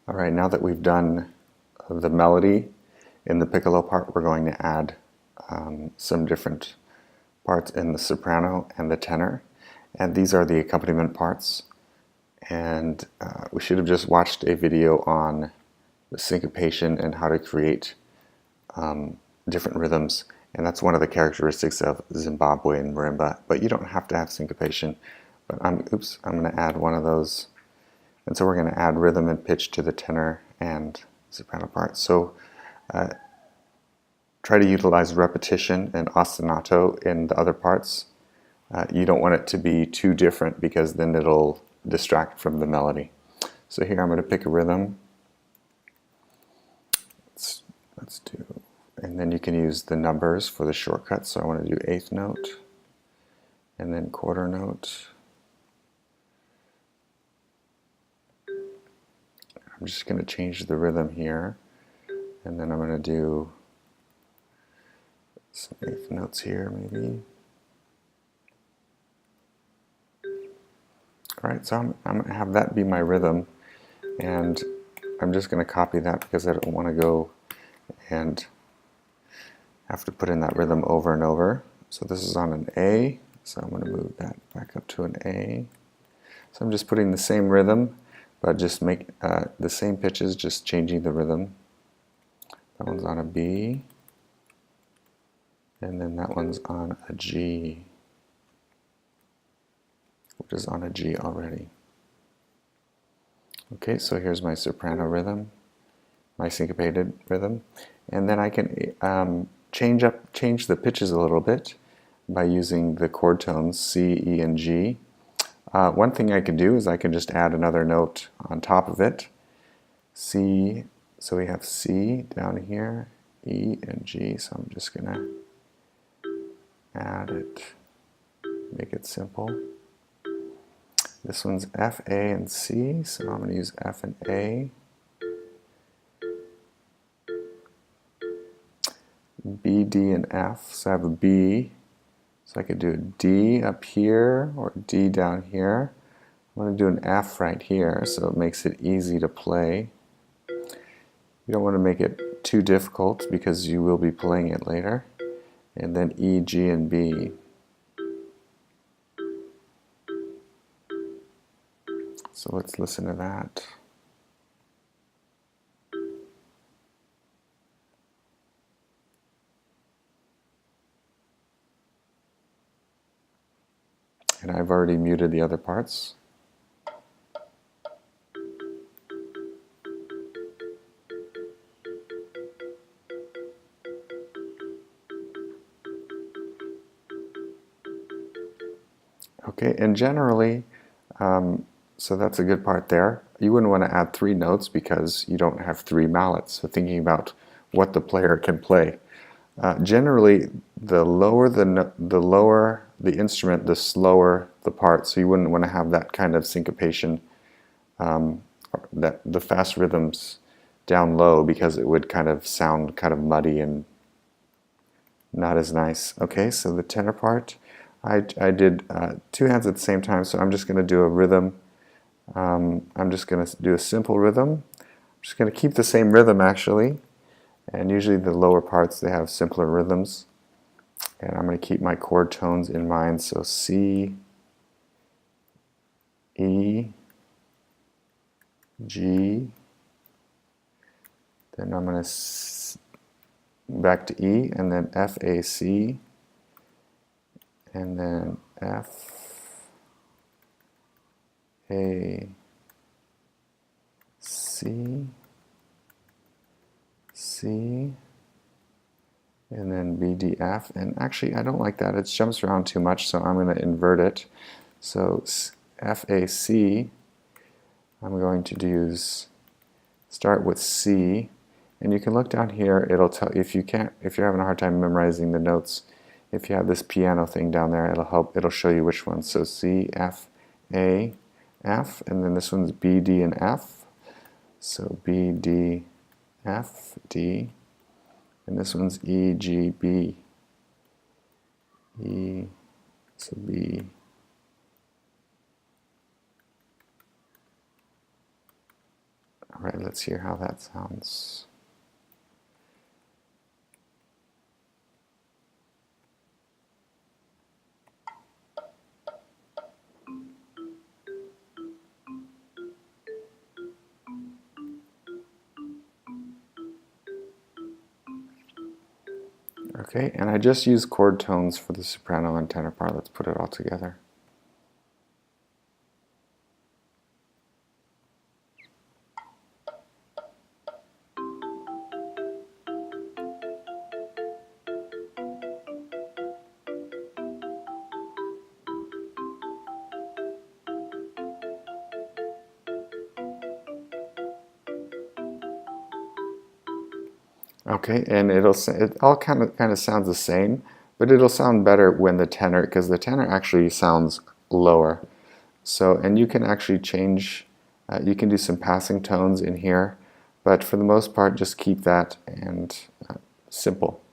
All right, now that we've done the melody in the piccolo part, we're going to add some different parts in the soprano and the tenor. And these are the accompaniment parts. And we should have just watched a video on the syncopation and how to create different rhythms. And that's one of the characteristics of Zimbabwean marimba. But you don't have to have syncopation. But I'm going to add one of those. And so we're going to add rhythm and pitch to the tenor and soprano part. So try to utilize repetition and ostinato in the other parts. You don't want it to be too different because then it'll distract from the melody. So here I'm going to pick a rhythm. Let's do, and then you can use the numbers for the shortcuts. So I want to do eighth note and then quarter note. I'm just going to change the rhythm here, and then I'm going to do some eighth notes here maybe. Alright, so I'm going to have that be my rhythm, and I'm just going to copy that because I don't want to go and have to put in that rhythm over and over. So this is on an A, so I'm going to move that back up to an A. So I'm just putting the same rhythm, but just make the same pitches, just changing the rhythm. That one's on a B, and then that one's on a G, which is on a G already. Okay, so here's my soprano rhythm, my syncopated rhythm, and then I can change the pitches a little bit by using the chord tones C, E, and G. One thing I can do is I can just add another note on top of it. C, so we have C down here, E and G, so I'm just going to add it, make it simple. This one's F, A, and C, so I'm going to use F and A. B, D, and F, so I have a B, so I could do a D up here or D down here. I'm going to do an F right here, so it makes it easy to play. You don't want to make it too difficult because you will be playing it later. And then E, G, and B. So let's listen to that. And I've already muted the other parts. Okay, and generally, so that's a good part there. You wouldn't want to add 3 notes because you don't have 3 mallets. So thinking about what the player can play. Generally, the lower the instrument, the slower the part. So you wouldn't want to have that kind of syncopation, that the fast rhythms down low, because it would kind of sound kind of muddy and not as nice. Okay, so the tenor part, I did 2 hands at the same time, so I'm just going to do a rhythm. I'm just going to do a simple rhythm. I'm just going to keep the same rhythm actually, and usually the lower parts, they have simpler rhythms. And I'm going to keep my chord tones in mind, so C, E, G, then I'm going to back to E, and then F, A, C, and then F, A, C, C, and then B, D, F. And actually I don't like that, it jumps around too much, so I'm going to invert it. So F, A, C, I'm going to start with C, and you can look down here, it'll tell, if you're having a hard time memorizing the notes, if you have this piano thing down there, it'll show you which ones. So C, F, A, F, and then this one's B, D, and F. So B, D, F, D, and this one's E, G, B. E, so B, right, let's hear how that sounds. Okay, and I just use chord tones for the soprano and tenor part. Let's put it all together. Okay, and it all kind of sounds the same, but it'll sound better when the tenor, because the tenor actually sounds lower. So, and you can actually change, you can do some passing tones in here, but for the most part, just keep that and simple.